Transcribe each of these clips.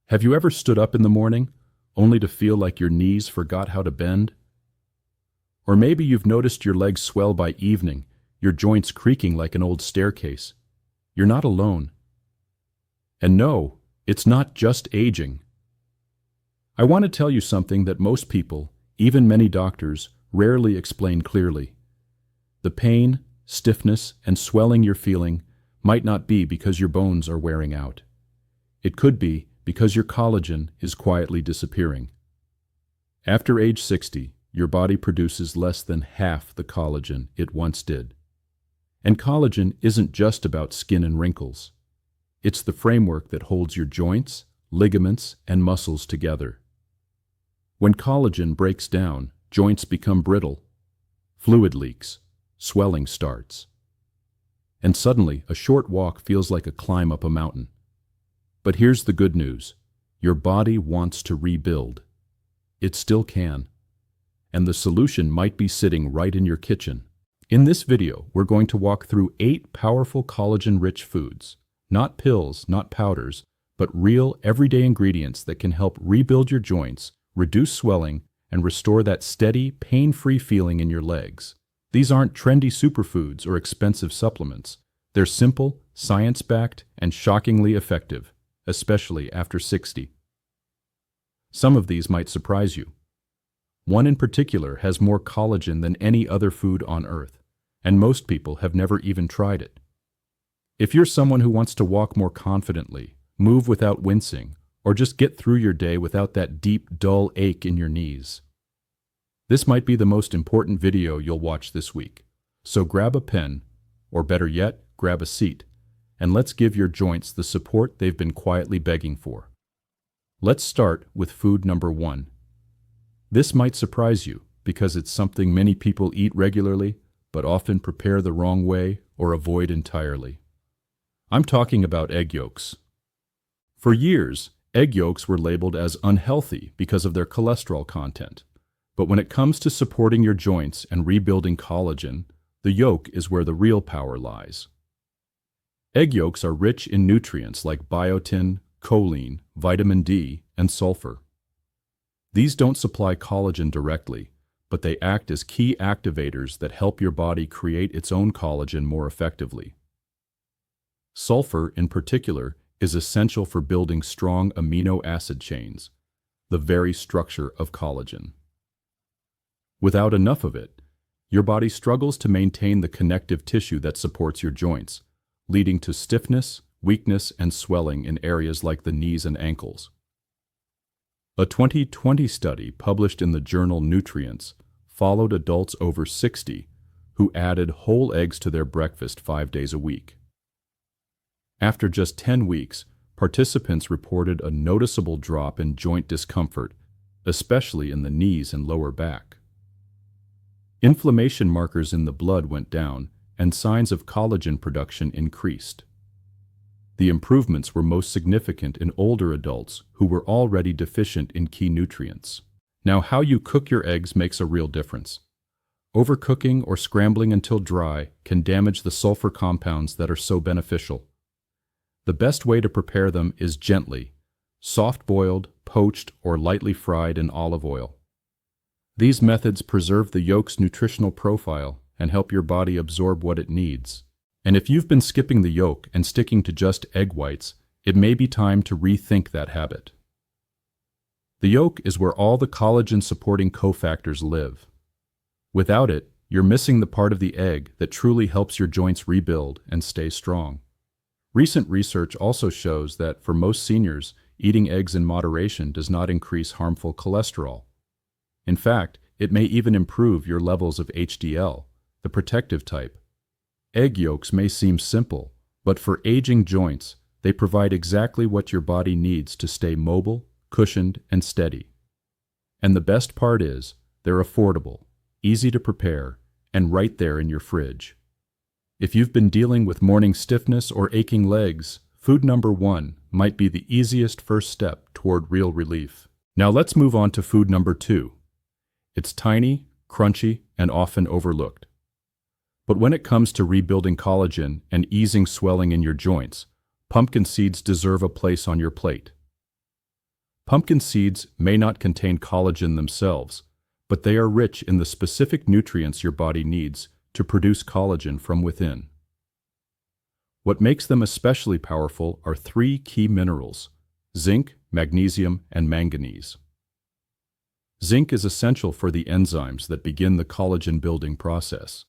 Have you ever stood up in the morning, only to feel like your knees forgot how to bend? Or maybe you've noticed your legs swell by evening, your joints creaking like an old staircase. You're not alone. And no, it's not just aging. I want to tell you something that most people, even many doctors, rarely explain clearly. The pain, stiffness, and swelling you're feeling might not be because your bones are wearing out. It could be because your collagen is quietly disappearing. After age 60, your body produces less than half the collagen it once did. And collagen isn't just about skin and wrinkles. It's the framework that holds your joints, ligaments, and muscles together. When collagen breaks down, joints become brittle, fluid leaks, swelling starts. And suddenly, a short walk feels like a climb up a mountain. But here's the good news. Your body wants to rebuild. It still can. And the solution might be sitting right in your kitchen. In this video, we're going to walk through 8 powerful collagen-rich foods. Not pills, not powders, but real, everyday ingredients that can help rebuild your joints, reduce swelling, and restore that steady, pain-free feeling in your legs. These aren't trendy superfoods or expensive supplements. They're simple, science-backed, and shockingly effective, especially after 60. Some of these might surprise you. One in particular has more collagen than any other food on Earth, and most people have never even tried it. If you're someone who wants to walk more confidently, move without wincing, or just get through your day without that deep, dull ache in your knees, this might be the most important video you'll watch this week. So grab a pen, or better yet, grab a seat, and let's give your joints the support they've been quietly begging for. Let's start with food number 1. This might surprise you because it's something many people eat regularly, but often prepare the wrong way or avoid entirely. I'm talking about egg yolks. For years, egg yolks were labeled as unhealthy because of their cholesterol content. But when it comes to supporting your joints and rebuilding collagen, the yolk is where the real power lies. Egg yolks are rich in nutrients like biotin, choline, vitamin D, and sulfur. These don't supply collagen directly, but they act as key activators that help your body create its own collagen more effectively. Sulfur, in particular, is essential for building strong amino acid chains, the very structure of collagen. Without enough of it, your body struggles to maintain the connective tissue that supports your joints, leading to stiffness, weakness, and swelling in areas like the knees and ankles. A 2020 study published in the journal Nutrients followed adults over 60 who added whole eggs to their breakfast 5 days a week. After just 10 weeks, participants reported a noticeable drop in joint discomfort, especially in the knees and lower back. Inflammation markers in the blood went down, and signs of collagen production increased. The improvements were most significant in older adults who were already deficient in key nutrients. Now, how you cook your eggs makes a real difference. Overcooking or scrambling until dry can damage the sulfur compounds that are so beneficial. The best way to prepare them is gently, soft-boiled, poached, or lightly fried in olive oil. These methods preserve the yolk's nutritional profile and help your body absorb what it needs. And if you've been skipping the yolk and sticking to just egg whites, it may be time to rethink that habit. The yolk is where all the collagen-supporting cofactors live. Without it, you're missing the part of the egg that truly helps your joints rebuild and stay strong. Recent research also shows that for most seniors, eating eggs in moderation does not increase harmful cholesterol. In fact, it may even improve your levels of HDL, the protective type. Egg yolks may seem simple, but for aging joints, they provide exactly what your body needs to stay mobile, cushioned, and steady. And the best part is, they're affordable, easy to prepare, and right there in your fridge. If you've been dealing with morning stiffness or aching legs, food number 1 might be the easiest first step toward real relief. Now let's move on to food number 2. It's tiny, crunchy, and often overlooked. But when it comes to rebuilding collagen and easing swelling in your joints, pumpkin seeds deserve a place on your plate. Pumpkin seeds may not contain collagen themselves, but they are rich in the specific nutrients your body needs to produce collagen from within. What makes them especially powerful are three key minerals: zinc, magnesium, and manganese. Zinc is essential for the enzymes that begin the collagen-building process.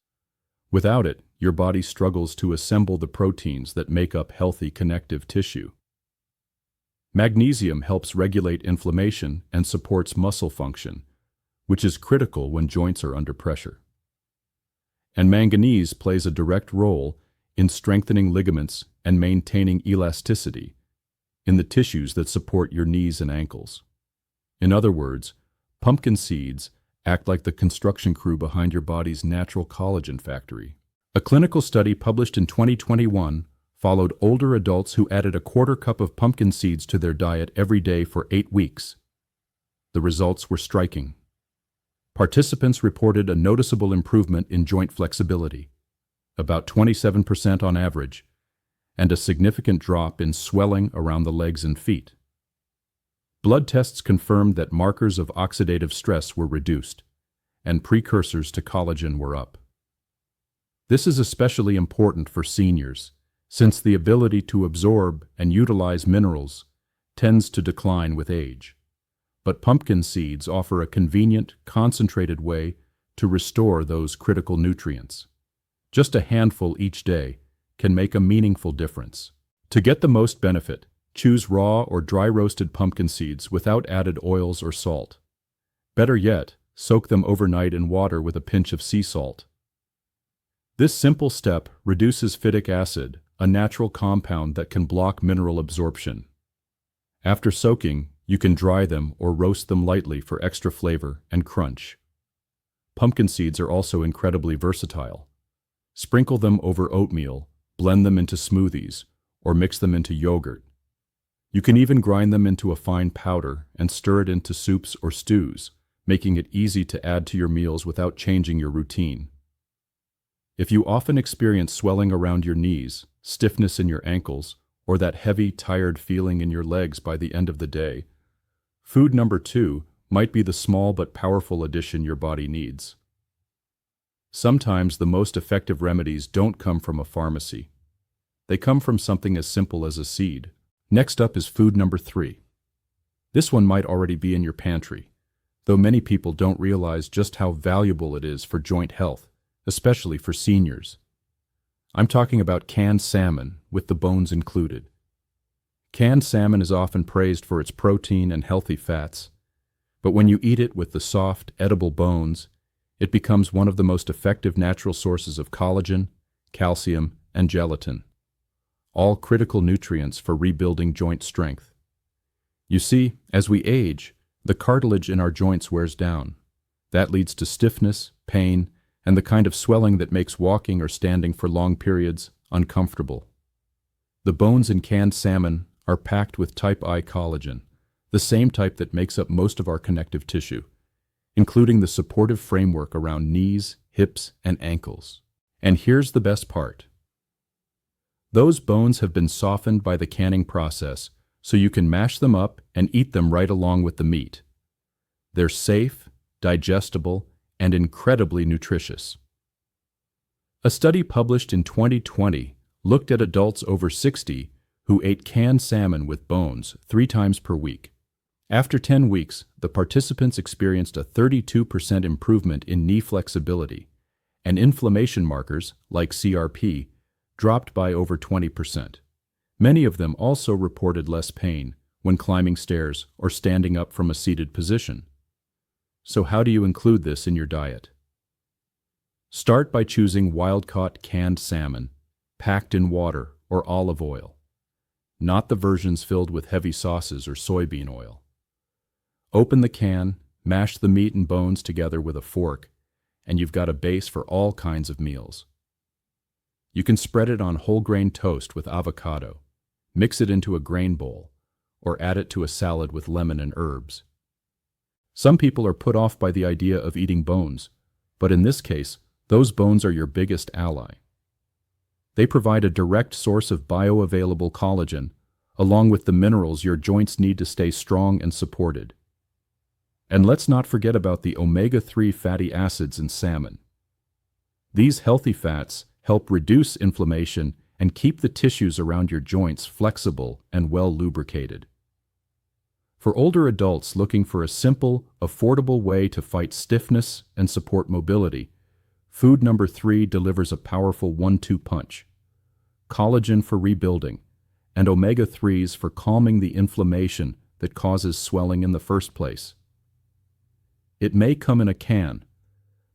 Without it, your body struggles to assemble the proteins that make up healthy connective tissue. Magnesium helps regulate inflammation and supports muscle function, which is critical when joints are under pressure. And manganese plays a direct role in strengthening ligaments and maintaining elasticity in the tissues that support your knees and ankles. In other words, pumpkin seeds act like the construction crew behind your body's natural collagen factory. A clinical study published in 2021 followed older adults who added a quarter cup of pumpkin seeds to their diet every day for 8 weeks. The results were striking. Participants reported a noticeable improvement in joint flexibility, about 27% on average, and a significant drop in swelling around the legs and feet. Blood tests confirmed that markers of oxidative stress were reduced, and precursors to collagen were up. This is especially important for seniors, since the ability to absorb and utilize minerals tends to decline with age. But pumpkin seeds offer a convenient, concentrated way to restore those critical nutrients. Just a handful each day can make a meaningful difference. To get the most benefit, choose raw or dry roasted pumpkin seeds without added oils or salt. Better yet, soak them overnight in water with a pinch of sea salt. This simple step reduces phytic acid, a natural compound that can block mineral absorption. After soaking, you can dry them or roast them lightly for extra flavor and crunch. Pumpkin seeds are also incredibly versatile. Sprinkle them over oatmeal, blend them into smoothies, or mix them into yogurt. You can even grind them into a fine powder and stir it into soups or stews, making it easy to add to your meals without changing your routine. If you often experience swelling around your knees, stiffness in your ankles, or that heavy, tired feeling in your legs by the end of the day, food number 2 might be the small but powerful addition your body needs. Sometimes the most effective remedies don't come from a pharmacy. They come from something as simple as a seed. Next up is food number 3. This one might already be in your pantry, though many people don't realize just how valuable it is for joint health, especially for seniors. I'm talking about canned salmon with the bones included. Canned salmon is often praised for its protein and healthy fats, but when you eat it with the soft, edible bones, it becomes one of the most effective natural sources of collagen, calcium, and gelatin, all critical nutrients for rebuilding joint strength. You see, as we age, the cartilage in our joints wears down. That leads to stiffness, pain, and the kind of swelling that makes walking or standing for long periods uncomfortable. The bones in canned salmon are packed with type I collagen, the same type that makes up most of our connective tissue, including the supportive framework around knees, hips, and ankles. And here's the best part. Those bones have been softened by the canning process, so you can mash them up and eat them right along with the meat. They're safe, digestible, and incredibly nutritious. A study published in 2020 looked at adults over 60 who ate canned salmon with bones 3 times per week. After 10 weeks, the participants experienced a 32% improvement in knee flexibility, and inflammation markers, like CRP, dropped by over 20%. Many of them also reported less pain when climbing stairs or standing up from a seated position. So how do you include this in your diet? Start by choosing wild-caught canned salmon, packed in water or olive oil, not the versions filled with heavy sauces or soybean oil. Open the can, mash the meat and bones together with a fork, and you've got a base for all kinds of meals. You can spread it on whole grain toast with avocado, mix it into a grain bowl, or add it to a salad with lemon and herbs. Some people are put off by the idea of eating bones, but in this case, those bones are your biggest ally. They provide a direct source of bioavailable collagen, along with the minerals your joints need to stay strong and supported. And let's not forget about the omega-3 fatty acids in salmon. These healthy fats help reduce inflammation and keep the tissues around your joints flexible and well lubricated. For older adults looking for a simple, affordable way to fight stiffness and support mobility, food number 3 delivers a powerful 1-2 punch: collagen for rebuilding, and omega-3s for calming the inflammation that causes swelling in the first place. It may come in a can,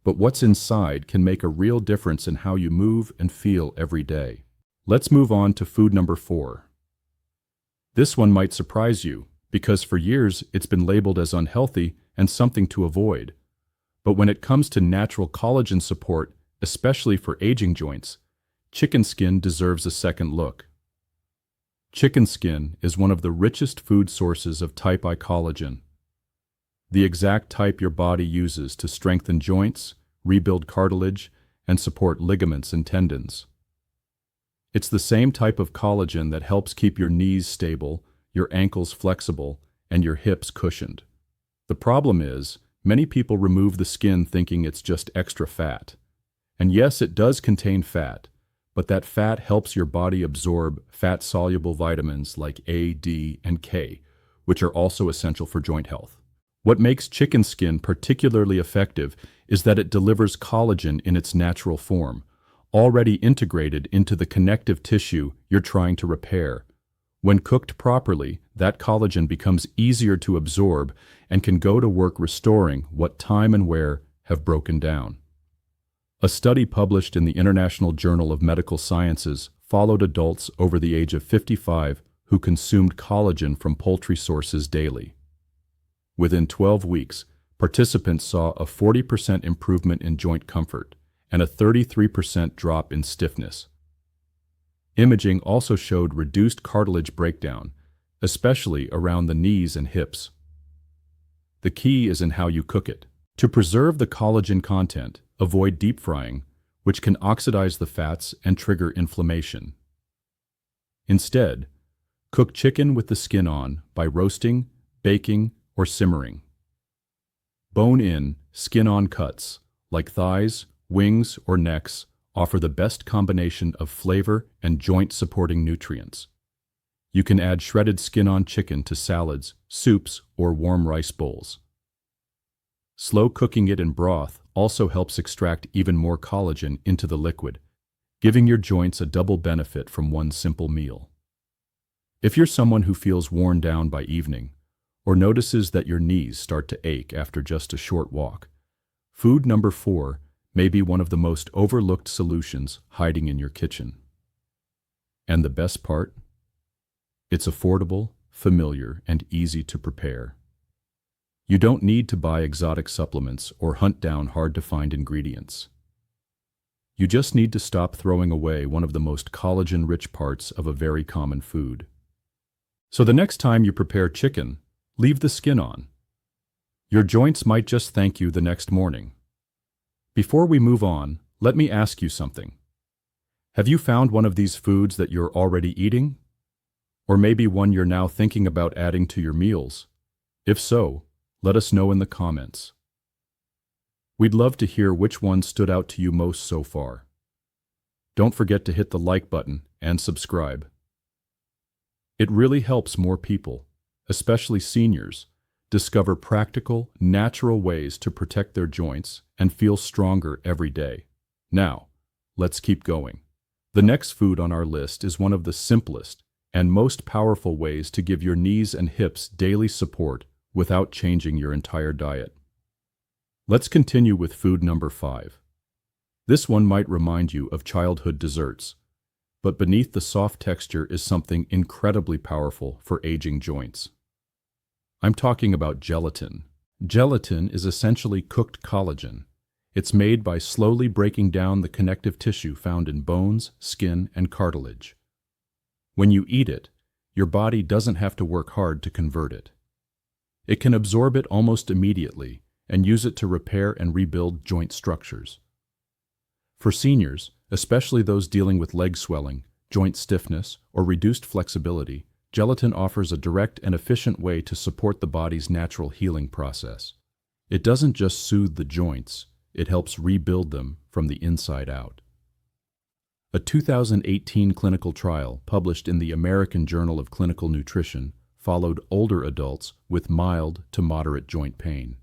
but what's inside can make a real difference in how you move and feel every day. Let's move on to food number 4. This one might surprise you, because for years it's been labeled as unhealthy and something to avoid. But when it comes to natural collagen support, especially for aging joints, chicken skin deserves a second look. Chicken skin is one of the richest food sources of type I collagen, the exact type your body uses to strengthen joints, rebuild cartilage, and support ligaments and tendons. It's the same type of collagen that helps keep your knees stable, your ankles flexible, and your hips cushioned. The problem is, many people remove the skin thinking it's just extra fat. And yes, it does contain fat, but that fat helps your body absorb fat-soluble vitamins like A, D, and K, which are also essential for joint health. What makes chicken skin particularly effective is that it delivers collagen in its natural form, already integrated into the connective tissue you're trying to repair. When cooked properly, that collagen becomes easier to absorb and can go to work restoring what time and wear have broken down. A study published in the International Journal of Medical Sciences followed adults over the age of 55 who consumed collagen from poultry sources daily. Within 12 weeks, participants saw a 40% improvement in joint comfort and a 33% drop in stiffness. Imaging also showed reduced cartilage breakdown, especially around the knees and hips. The key is in how you cook it. To preserve the collagen content, avoid deep frying, which can oxidize the fats and trigger inflammation. Instead, cook chicken with the skin on by roasting, baking, or simmering. Bone-in, skin-on cuts, like thighs, wings, or necks, offer the best combination of flavor and joint-supporting nutrients. You can add shredded skin-on chicken to salads, soups, or warm rice bowls. Slow cooking it in broth also helps extract even more collagen into the liquid, giving your joints a double benefit from one simple meal. If you're someone who feels worn down by evening, or notices that your knees start to ache after just a short walk, food number 4 may be one of the most overlooked solutions hiding in your kitchen. And the best part? It's affordable, familiar, and easy to prepare. You don't need to buy exotic supplements or hunt down hard-to-find ingredients. You just need to stop throwing away one of the most collagen-rich parts of a very common food. So the next time you prepare chicken, leave the skin on. Your joints might just thank you the next morning. Before we move on, let me ask you something. Have you found one of these foods that you're already eating? Or maybe one you're now thinking about adding to your meals? If so, let us know in the comments. We'd love to hear which one stood out to you most so far. Don't forget to hit the like button and subscribe. It really helps more people, especially seniors, discover practical, natural ways to protect their joints and feel stronger every day. Now, let's keep going. The next food on our list is one of the simplest and most powerful ways to give your knees and hips daily support without changing your entire diet. Let's continue with food number 5. This one might remind you of childhood desserts, but beneath the soft texture is something incredibly powerful for aging joints. I'm talking about gelatin. Gelatin is essentially cooked collagen. It's made by slowly breaking down the connective tissue found in bones, skin, and cartilage. When you eat it, your body doesn't have to work hard to convert it. It can absorb it almost immediately and use it to repair and rebuild joint structures. For seniors, especially those dealing with leg swelling, joint stiffness, or reduced flexibility, gelatin offers a direct and efficient way to support the body's natural healing process. It doesn't just soothe the joints, it helps rebuild them from the inside out. A 2018 clinical trial published in the American Journal of Clinical Nutrition followed older adults with mild to moderate joint pain.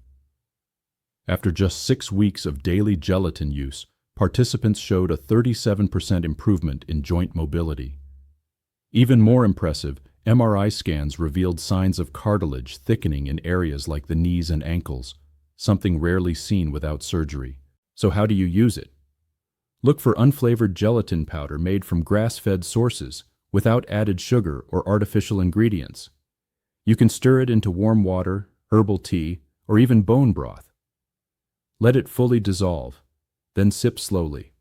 After just 6 weeks of daily gelatin use, participants showed a 37% improvement in joint mobility. Even more impressive, MRI scans revealed signs of cartilage thickening in areas like the knees and ankles, something rarely seen without surgery. So how do you use it? Look for unflavored gelatin powder made from grass-fed sources, without added sugar or artificial ingredients. You can stir it into warm water, herbal tea, or even bone broth. Let it fully dissolve, then sip slowly.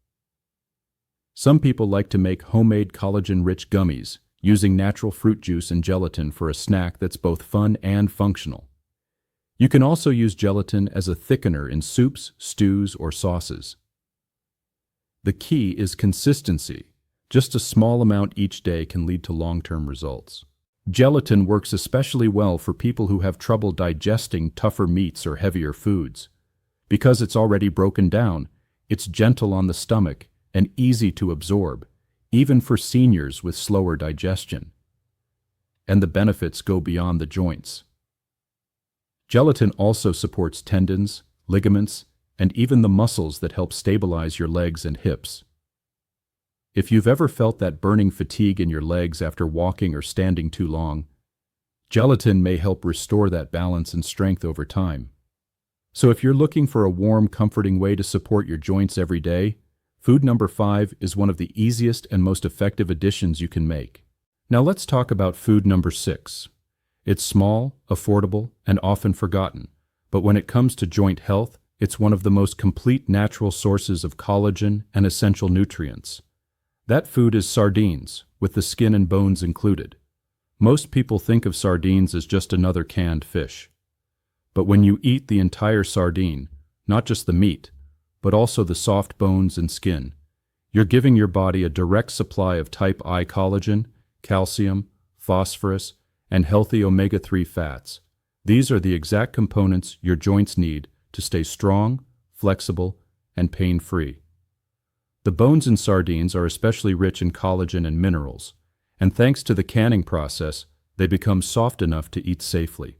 Some people like to make homemade collagen-rich gummies, using natural fruit juice and gelatin for a snack that's both fun and functional. You can also use gelatin as a thickener in soups, stews, or sauces. The key is consistency. Just a small amount each day can lead to long-term results. Gelatin works especially well for people who have trouble digesting tougher meats or heavier foods. Because it's already broken down, it's gentle on the stomach and easy to absorb, even for seniors with slower digestion. And the benefits go beyond the joints. Gelatin also supports tendons, ligaments, and even the muscles that help stabilize your legs and hips. If you've ever felt that burning fatigue in your legs after walking or standing too long, gelatin may help restore that balance and strength over time. So if you're looking for a warm, comforting way to support your joints every day, food number 5 is one of the easiest and most effective additions you can make. Now let's talk about food number 6. It's small, affordable, and often forgotten, but when it comes to joint health, it's one of the most complete natural sources of collagen and essential nutrients. That food is sardines, with the skin and bones included. Most people think of sardines as just another canned fish. But when you eat the entire sardine, not just the meat, but also the soft bones and skin, you're giving your body a direct supply of type I collagen, calcium, phosphorus, and healthy omega-3 fats. These are the exact components your joints need to stay strong, flexible, and pain-free. The bones in sardines are especially rich in collagen and minerals, and thanks to the canning process, they become soft enough to eat safely.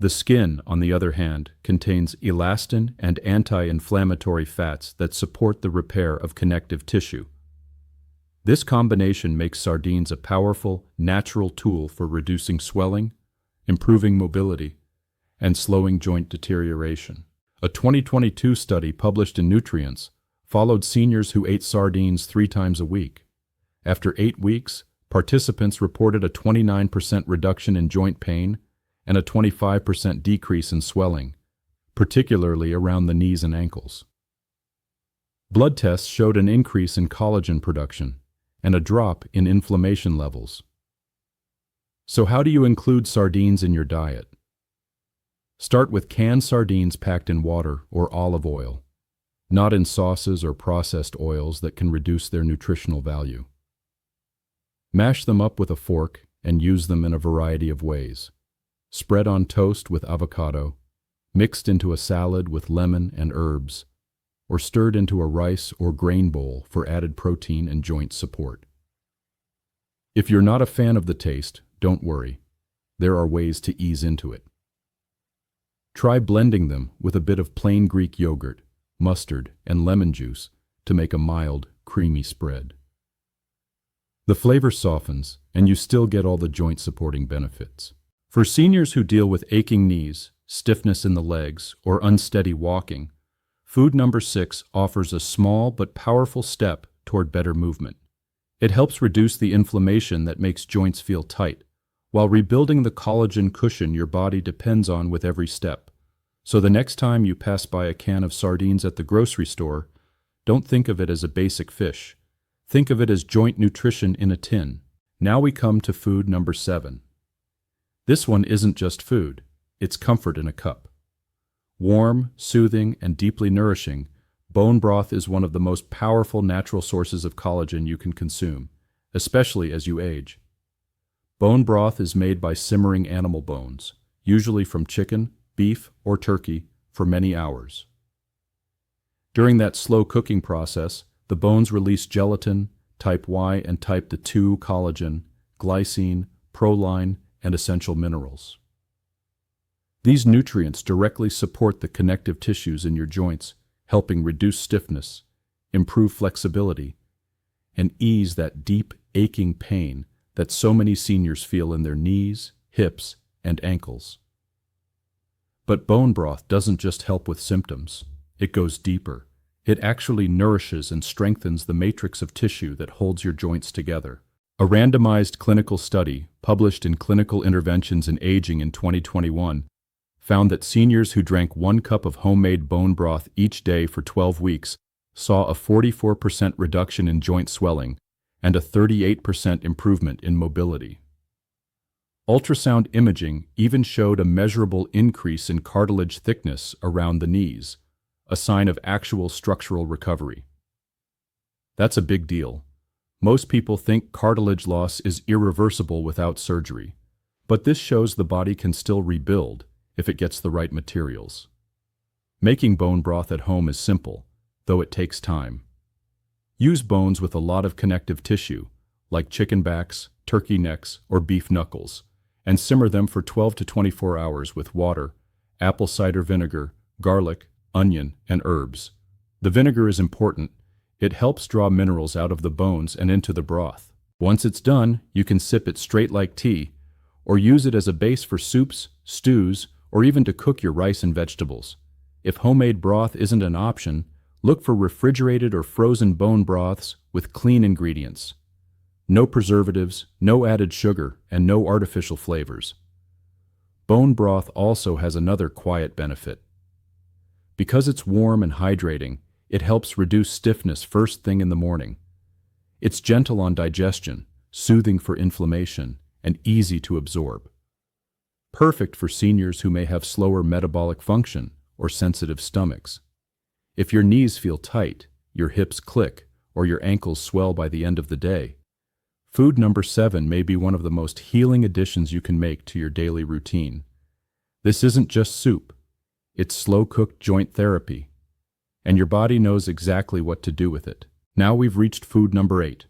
The skin, on the other hand, contains elastin and anti-inflammatory fats that support the repair of connective tissue. This combination makes sardines a powerful, natural tool for reducing swelling, improving mobility, and slowing joint deterioration. A 2022 study published in Nutrients followed seniors who ate sardines 3 times a week. After 8 weeks, participants reported a 29% reduction in joint pain and a 25% decrease in swelling, particularly around the knees and ankles. Blood tests showed an increase in collagen production and a drop in inflammation levels. So how do you include sardines in your diet? Start with canned sardines packed in water or olive oil, not in sauces or processed oils that can reduce their nutritional value. Mash them up with a fork and use them in a variety of ways. Spread on toast with avocado, mixed into a salad with lemon and herbs, or stirred into a rice or grain bowl for added protein and joint support. If you're not a fan of the taste, don't worry. There are ways to ease into it. Try blending them with a bit of plain Greek yogurt, mustard, and lemon juice to make a mild, creamy spread. The flavor softens, and you still get all the joint-supporting benefits. For seniors who deal with aching knees, stiffness in the legs, or unsteady walking, food number 6 offers a small but powerful step toward better movement. It helps reduce the inflammation that makes joints feel tight, while rebuilding the collagen cushion your body depends on with every step. So the next time you pass by a can of sardines at the grocery store, don't think of it as a basic fish. Think of it as joint nutrition in a tin. Now we come to food number 7. This one isn't just food, it's comfort in a cup. Warm, soothing, and deeply nourishing, bone broth is one of the most powerful natural sources of collagen you can consume, especially as you age. Bone broth is made by simmering animal bones, usually from chicken, beef, or turkey, for many hours. During that slow cooking process, the bones release gelatin, type Y and type II collagen, glycine, proline, and essential minerals. These nutrients directly support the connective tissues in your joints, helping reduce stiffness, improve flexibility, and ease that deep, aching pain that so many seniors feel in their knees, hips, and ankles. But bone broth doesn't just help with symptoms. It goes deeper. It actually nourishes and strengthens the matrix of tissue that holds your joints together. A randomized clinical study, published in Clinical Interventions in Aging in 2021, found that seniors who drank 1 cup of homemade bone broth each day for 12 weeks saw a 44% reduction in joint swelling and a 38% improvement in mobility. Ultrasound imaging even showed a measurable increase in cartilage thickness around the knees, a sign of actual structural recovery. That's a big deal. Most people think cartilage loss is irreversible without surgery, but this shows the body can still rebuild if it gets the right materials. Making bone broth at home is simple, though it takes time. Use bones with a lot of connective tissue, like chicken backs, turkey necks, or beef knuckles, and simmer them for 12 to 24 hours with water, apple cider vinegar, garlic, onion, and herbs. The vinegar is important. It helps draw minerals out of the bones and into the broth. Once it's done, you can sip it straight like tea, or use it as a base for soups, stews, or even to cook your rice and vegetables. If homemade broth isn't an option, look for refrigerated or frozen bone broths with clean ingredients. No preservatives, no added sugar, and no artificial flavors. Bone broth also has another quiet benefit. Because it's warm and hydrating, it helps reduce stiffness first thing in the morning. It's gentle on digestion, soothing for inflammation, and easy to absorb. Perfect for seniors who may have slower metabolic function or sensitive stomachs. If your knees feel tight, your hips click, or your ankles swell by the end of the day, food number 7 may be one of the most healing additions you can make to your daily routine. This isn't just soup. It's slow-cooked joint therapy, and your body knows exactly what to do with it. Now we've reached food number 8,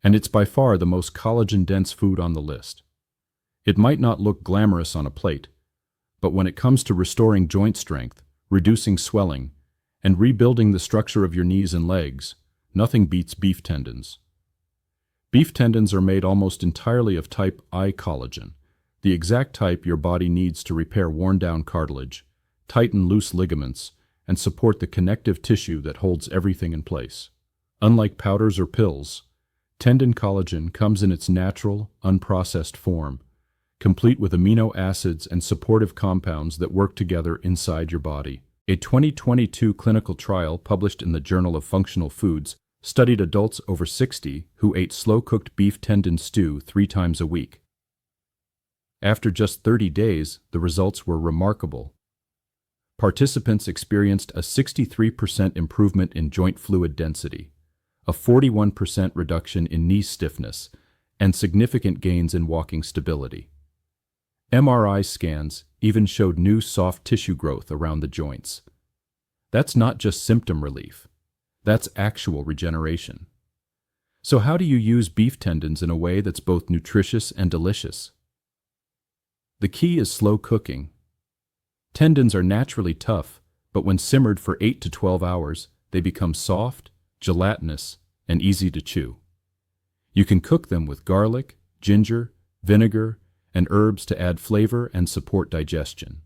and it's by far the most collagen-dense food on the list. It might not look glamorous on a plate, but when it comes to restoring joint strength, reducing swelling, and rebuilding the structure of your knees and legs, nothing beats beef tendons. Beef tendons are made almost entirely of type I collagen, the exact type your body needs to repair worn-down cartilage, tighten loose ligaments, and support the connective tissue that holds everything in place. Unlike powders or pills, tendon collagen comes in its natural, unprocessed form, complete with amino acids and supportive compounds that work together inside your body. A 2022 clinical trial published in the Journal of Functional Foods studied adults over 60 who ate slow-cooked beef tendon stew 3 times a week. After just 30 days, the results were remarkable. Participants experienced a 63% improvement in joint fluid density, a 41% reduction in knee stiffness, and significant gains in walking stability. MRI scans even showed new soft tissue growth around the joints. That's not just symptom relief. That's actual regeneration. So how do you use beef tendons in a way that's both nutritious and delicious? The key is slow cooking. Tendons are naturally tough, but when simmered for 8 to 12 hours, they become soft, gelatinous, and easy to chew. You can cook them with garlic, ginger, vinegar, and herbs to add flavor and support digestion.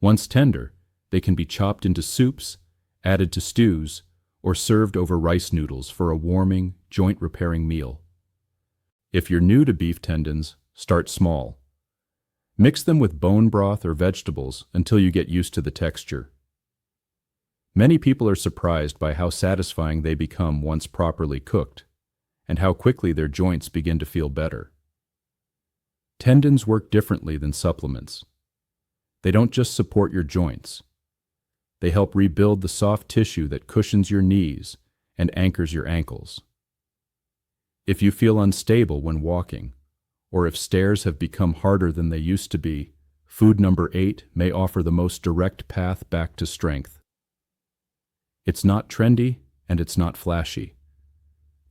Once tender, they can be chopped into soups, added to stews, or served over rice noodles for a warming, joint-repairing meal. If you're new to beef tendons, start small. Mix them with bone broth or vegetables until you get used to the texture. Many people are surprised by how satisfying they become once properly cooked, and how quickly their joints begin to feel better. Tendons work differently than supplements. They don't just support your joints. They help rebuild the soft tissue that cushions your knees and anchors your ankles. If you feel unstable when walking, or if stairs have become harder than they used to be, food number 8 may offer the most direct path back to strength. It's not trendy and it's not flashy,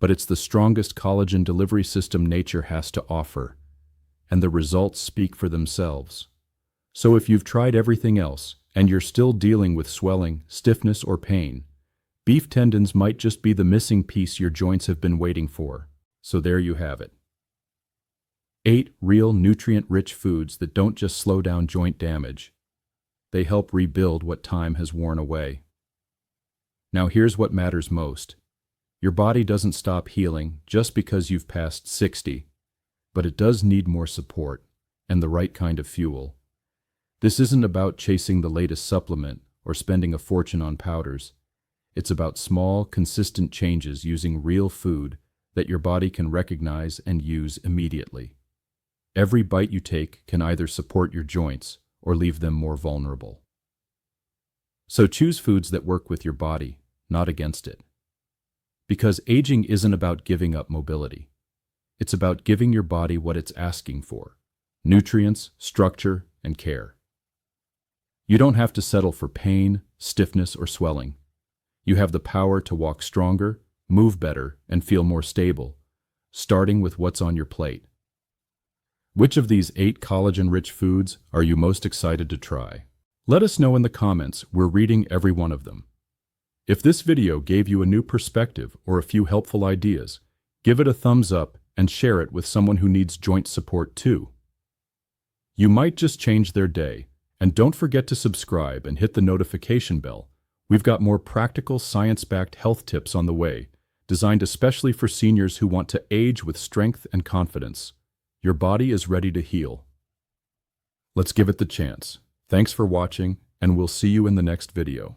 but it's the strongest collagen delivery system nature has to offer, and the results speak for themselves. So if you've tried everything else and you're still dealing with swelling, stiffness, or pain, beef tendons might just be the missing piece your joints have been waiting for. So there you have it. 8 real nutrient-rich foods that don't just slow down joint damage. They help rebuild what time has worn away. Now here's what matters most. Your body doesn't stop healing just because you've passed 60, but it does need more support and the right kind of fuel. This isn't about chasing the latest supplement or spending a fortune on powders. It's about small, consistent changes using real food that your body can recognize and use immediately. Every bite you take can either support your joints or leave them more vulnerable. So choose foods that work with your body, not against it. Because aging isn't about giving up mobility. It's about giving your body what it's asking for: nutrients, structure, and care. You don't have to settle for pain, stiffness, or swelling. You have the power to walk stronger, move better, and feel more stable, starting with what's on your plate. Which of these 8 collagen-rich foods are you most excited to try? Let us know in the comments. We're reading every one of them. If this video gave you a new perspective or a few helpful ideas, give it a thumbs up and share it with someone who needs joint support too. You might just change their day, and don't forget to subscribe and hit the notification bell. We've got more practical, science-backed health tips on the way, designed especially for seniors who want to age with strength and confidence. Your body is ready to heal. Let's give it the chance. Thanks for watching, and we'll see you in the next video.